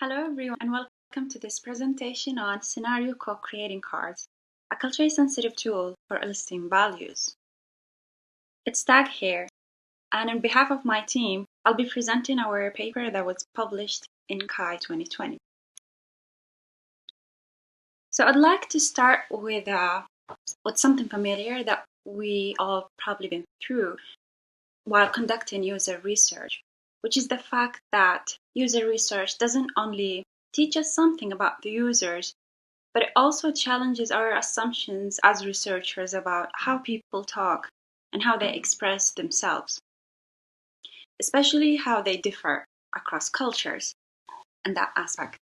Hello everyone and welcome to this presentation on scenario co-creating cards, a culturally sensitive tool for eliciting values. It's Taghreed, and on behalf of my team, I'll be presenting our paper that was published in CHI 2020. So I'd like to start with something familiar that we all probably been through while conducting user research, which is the fact that user research doesn't only teach us something about the users, but it also challenges our assumptions as researchers about how people talk and how they express themselves, especially how they differ across cultures and that aspect.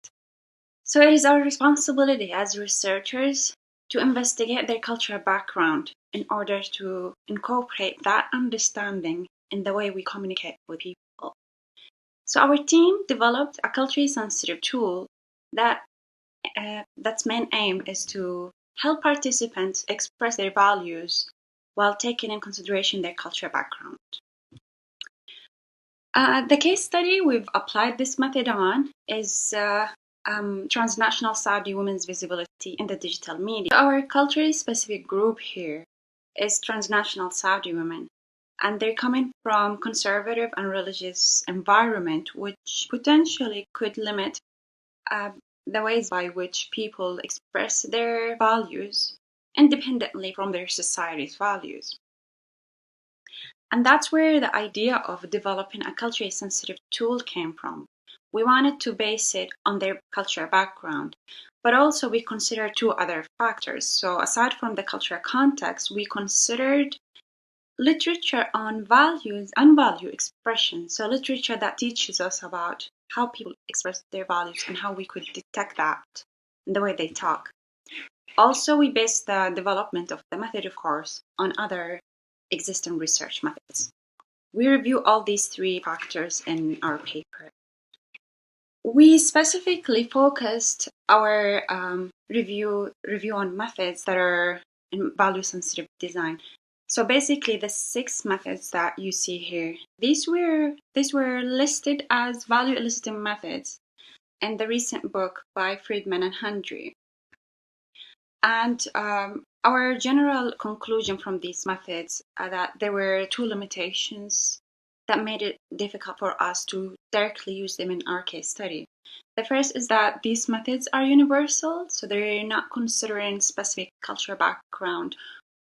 So it is our responsibility as researchers to investigate their cultural background in order to incorporate that understanding in the way we communicate with people. So our team developed a culturally sensitive tool that's main aim is to help participants express their values while taking in consideration their cultural background. The case study we've applied this method on is transnational Saudi women's visibility in the digital media. Our culturally specific group here is transnational Saudi women, and they're coming from conservative and religious environment, which potentially could limit the ways by which people express their values independently from their society's values. And that's where the idea of developing a culturally sensitive tool came from. We wanted to base it on their cultural background, but also we considered two other factors. So aside from the cultural context, we considered literature on values and value expression. So literature that teaches us about how people express their values and how we could detect that in the way they talk. Also, we based the development of the method, of course, on other existing research methods. We review all these three factors in our paper. We specifically focused our review on methods that are in value-sensitive design. So basically, the 6 methods that you see here, these were listed as value eliciting methods in the recent book by Reuben and Henry. And our general conclusion from these methods are that there were 2 limitations that made it difficult for us to directly use them in our case study. The first is that these methods are universal, so they're not considering specific cultural background,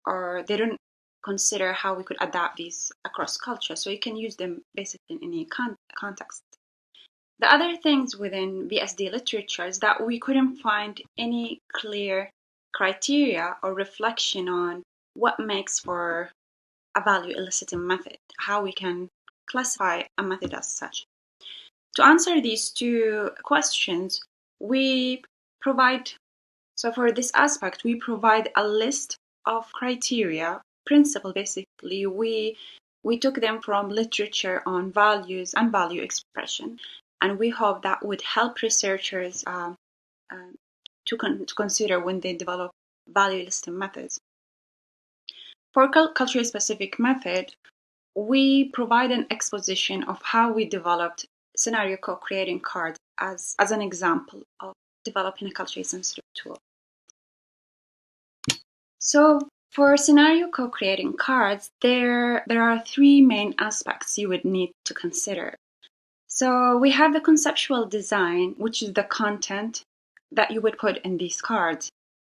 or they don't consider how we could adapt these across culture, so you can use them basically in any context. The other things within VSD literature is that we couldn't find any clear criteria or reflection on what makes for a value eliciting method, how we can classify a method as such. To answer these 2 questions, we provide, so for this aspect, we provide a list of criteria, principle basically. We took them from literature on values and value expression, and we hope that would help researchers to consider when they develop value eliciting methods. For culturally specific method, we provide an exposition of how we developed scenario co-creating cards as an example of developing a culturally sensitive tool. So for scenario co-creating cards, there are 3 main aspects you would need to consider. So we have the conceptual design, which is the content that you would put in these cards.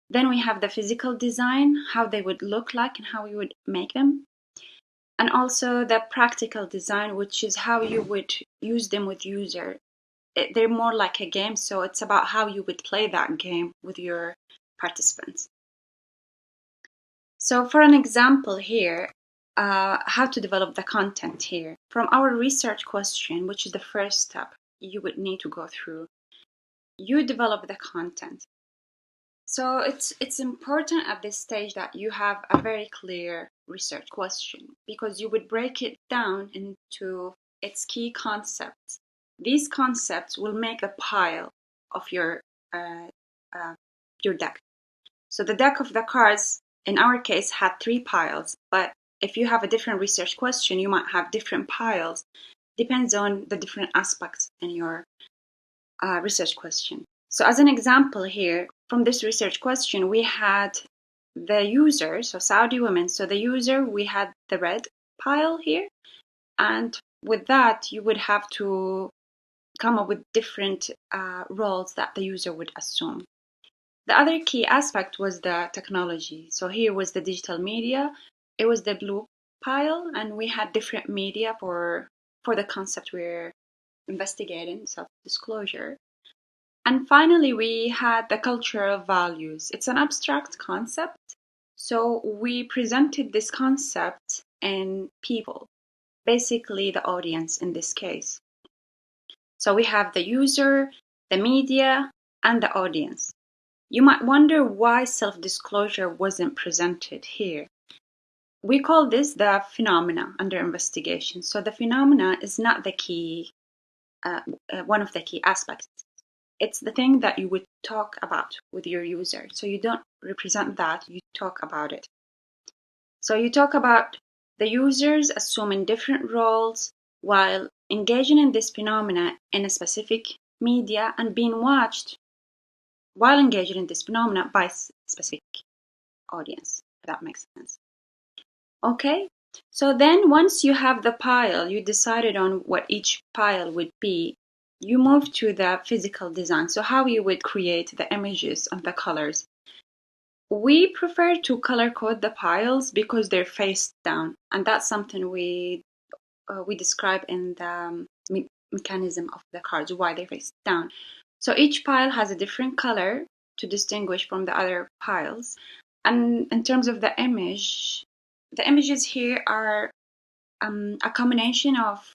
Then we have the physical design, how they would look like and how we would make them. And also the practical design, which is how you would use them with user. They're more like a game, so it's about how you would play that game with your participants. So for an example here, how to develop the content here. From our research question, which is the first step you would need to go through, you develop the content. So it's important at this stage that you have a very clear research question, because you would break it down into its key concepts. These concepts will make a pile of your deck. So the deck of the cards in our case had 3 piles, but if you have a different research question, you might have different piles. Depends on the different aspects in your research question. So as an example here, from this research question, we had the user, so Saudi women. So the user, we had the red pile here. And with that, you would have to come up with different roles that the user would assume. The other key aspect was the technology. So here was the digital media. It was the blue pile, and we had different media for the concept we're investigating, self-disclosure. And finally, we had the cultural values. It's an abstract concept. So we presented this concept in people, basically the audience in this case. So we have the user, the media, and the audience. You might wonder why self-disclosure wasn't presented here. We call this the phenomena under investigation. So the phenomena is not the key, one of the key aspects. It's the thing that you would talk about with your user. So you don't represent that, you talk about it. So you talk about the users assuming different roles while engaging in this phenomena in a specific media and being watched while engaging in this phenomena by specific audience, if that makes sense. Okay, so then once you have the pile, you decided on what each pile would be, you move to the physical design. So how you would create the images and the colors. We prefer to color code the piles because they're face down, and that's something we describe in the mechanism of the cards, why they're face down. So each pile has a different color to distinguish from the other piles. And in terms of the image, the images here are a combination of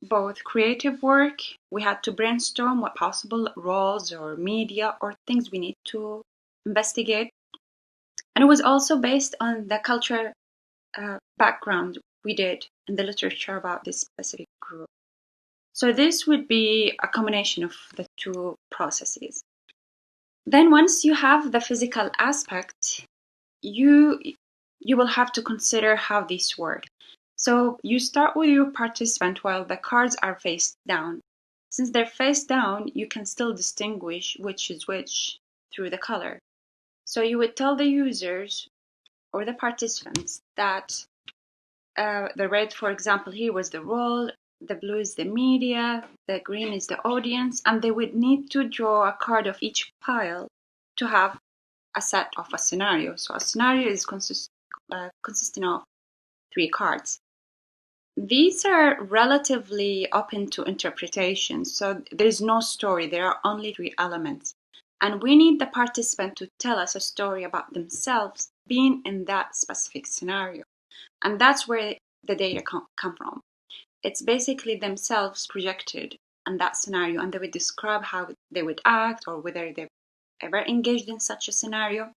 both creative work. We had to brainstorm what possible roles or media or things we need to investigate. And it was also based on the cultural background we did in the literature about this specific group. So this would be a combination of the two processes. Then once you have the physical aspect, you will have to consider how these work. So you start with your participant while the cards are face down. Since they're face down, you can still distinguish which is which through the color. So you would tell the users or the participants that the red, for example, here was the role, the blue is the media, the green is the audience, and they would need to draw a card of each pile to have a set of a scenario. So a scenario is consisting of 3 cards. These are relatively open to interpretation, so there's no story, there are only 3 elements. And we need the participant to tell us a story about themselves being in that specific scenario. And that's where the data come from. It's basically themselves projected in that scenario, and they would describe how they would act or whether they've ever engaged in such a scenario.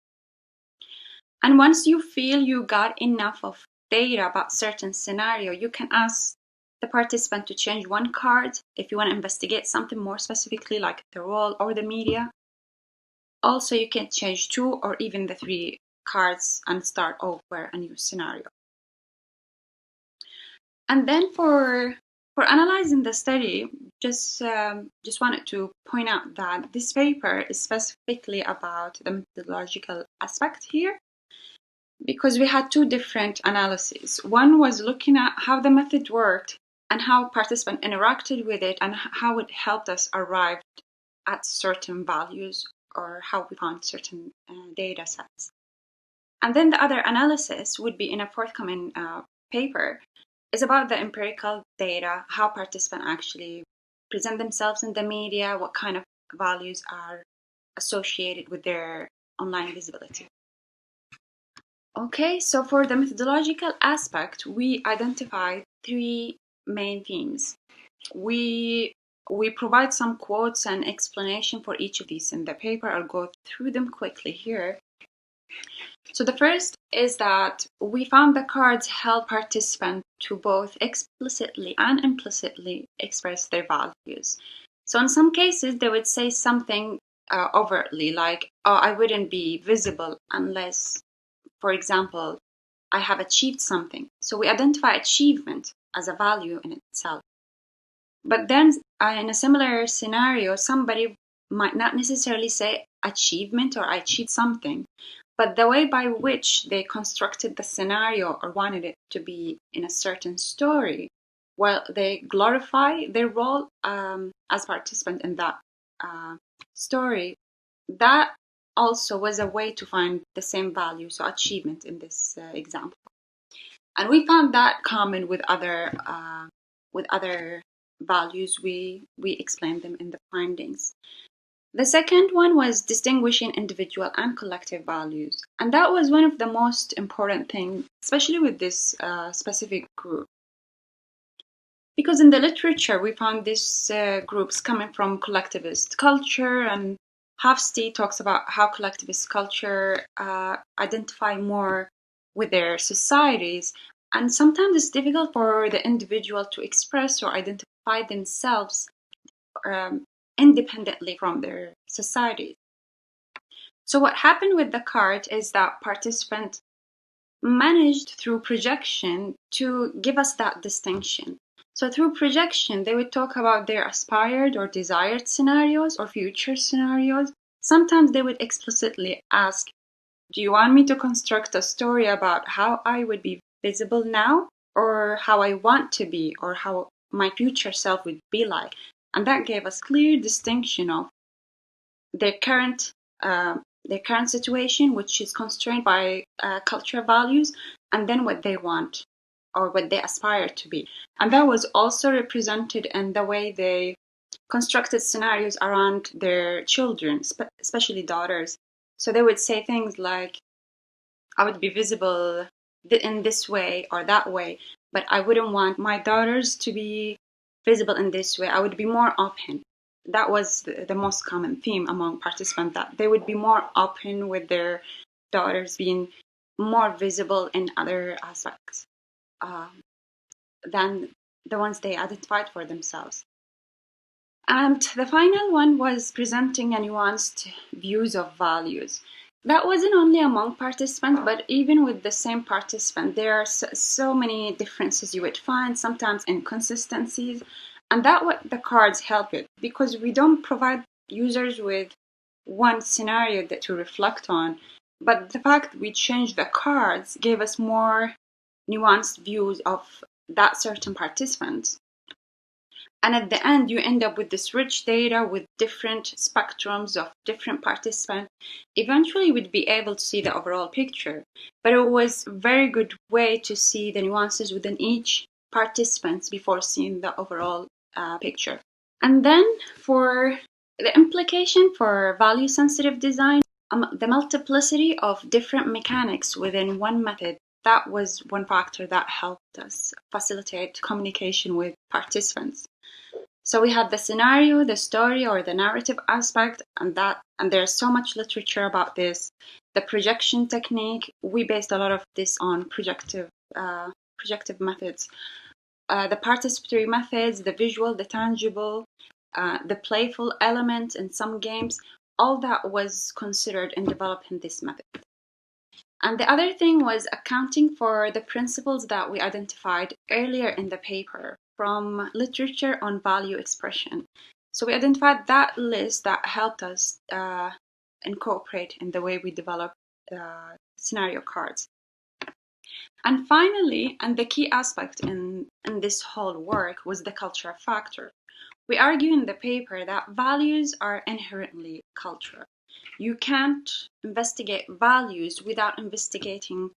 And once you feel you got enough of data about certain scenario, you can ask the participant to change one card if you want to investigate something more specifically, like the role or the media. Also, you can change 2 or even the 3 cards and start over a new scenario. And then for analyzing the study, just wanted to point out that this paper is specifically about the methodological aspect here, because we had 2 different analyses. One was looking at how the method worked and how participants interacted with it and how it helped us arrive at certain values or how we found certain data sets. And then the other analysis would be in a forthcoming paper is about the empirical data, how participants actually present themselves in the media, what kind of values are associated with their online visibility. Okay, so for the methodological aspect, we identified 3 main themes. We provide some quotes and explanation for each of these in the paper. I'll go through them quickly here. So the first is that we found the cards help participants to both explicitly and implicitly express their values. So in some cases, they would say something overtly, like, oh, I wouldn't be visible unless, for example, I have achieved something. So we identify achievement as a value in itself. But then in a similar scenario, somebody might not necessarily say achievement or I achieved something, but the way by which they constructed the scenario or wanted it to be in a certain story, well, they glorify their role as participant in that story. That also was a way to find the same value, so achievement in this example. And we found that common with other values. We explained them in the findings. The second one was distinguishing individual and collective values. And that was one of the most important things, especially with this specific group. Because in the literature, we found these groups coming from collectivist culture, and Hofstede talks about how collectivist culture identify more with their societies. And sometimes it's difficult for the individual to express or identify themselves independently from their society. So what happened with the card is that participants managed through projection to give us that distinction. So through projection, they would talk about their aspired or desired scenarios or future scenarios. Sometimes they would explicitly ask, do you want me to construct a story about how I would be visible now, or how I want to be, or how my future self would be like? And that gave us clear distinction of their current situation, which is constrained by cultural values, and then what they want or what they aspire to be. And that was also represented in the way they constructed scenarios around their children, especially daughters. So they would say things like, I would be visible in this way or that way, but I wouldn't want my daughters to be visible in this way. I would be more open. That was the most common theme among participants, that they would be more open with their daughters being more visible in other aspects than the ones they identified for themselves. And the final one was presenting a nuanced views of values. That wasn't only among participants, but even with the same participant, there are so many differences you would find, sometimes inconsistencies. And that's what the cards help with, because we don't provide users with one scenario to reflect on, but the fact we changed the cards gave us more nuanced views of that certain participant. And at the end, you end up with this rich data with different spectrums of different participants. Eventually, you would be able to see the overall picture. But it was a very good way to see the nuances within each participant before seeing the overall picture. And then for the implication for value-sensitive design, the multiplicity of different mechanics within one method, that was one factor that helped us facilitate communication with participants. So we had the scenario, the story, or the narrative aspect, and there's so much literature about this. The projection technique, we based a lot of this on projective methods. The participatory methods, the visual, the tangible, the playful element in some games, all that was considered in developing this method. And the other thing was accounting for the principles that we identified earlier in the paper from literature on value expression. So we identified that list that helped us incorporate in the way we develop scenario cards. And finally, and the key aspect in this whole work, was the cultural factor. We argue in the paper that values are inherently cultural. You can't investigate values without investigating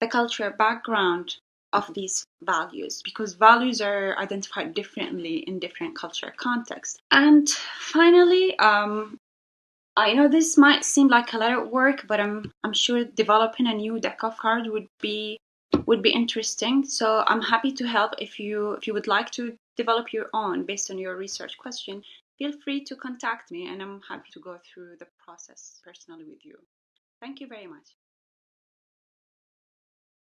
the cultural background of these values, because values are identified differently in different cultural contexts. And finally, I know this might seem like a lot of work, but I'm sure developing a new deck of cards would be interesting. So I'm happy to help if you would like to develop your own based on your research question. Feel free to contact me, and I'm happy to go through the process personally with you. Thank you very much.